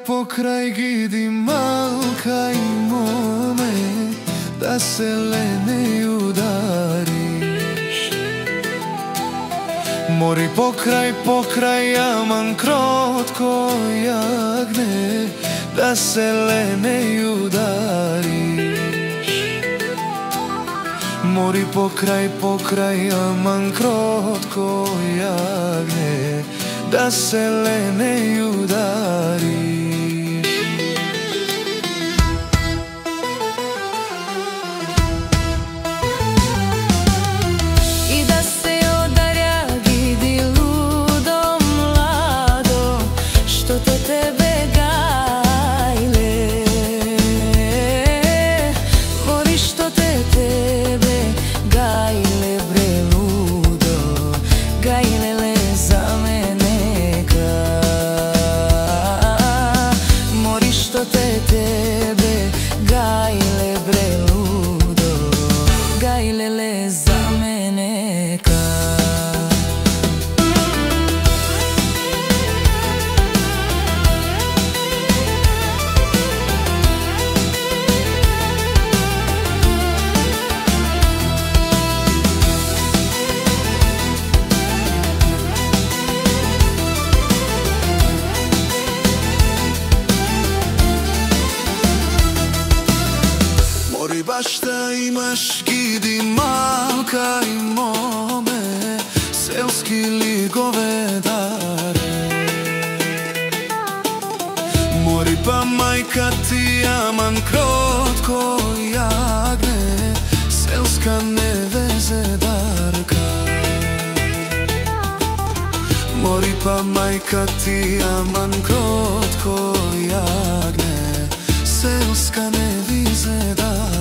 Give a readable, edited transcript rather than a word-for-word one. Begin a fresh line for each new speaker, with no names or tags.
pokraj gidi malka i mome, da se lene udariš. Mori pokraj jaman krotko jagne, da se lene udariš. Mori pokraj jaman krotko jagne, da se lene udariš.
I da se odarja gidi ludo mlado, što to tebe gajle. Mori što tebe gajle bre ludo, gajle le za mene. Tebe gajle bre ludo, gajle le za mene ka.
Baš da imaš gidi malka i mome, selski li govedare. Mori pa majka ti jaman krotko jagne, selska nevezedarka. Mori pa majka ti jaman krotko jagne, selska nevezedarka.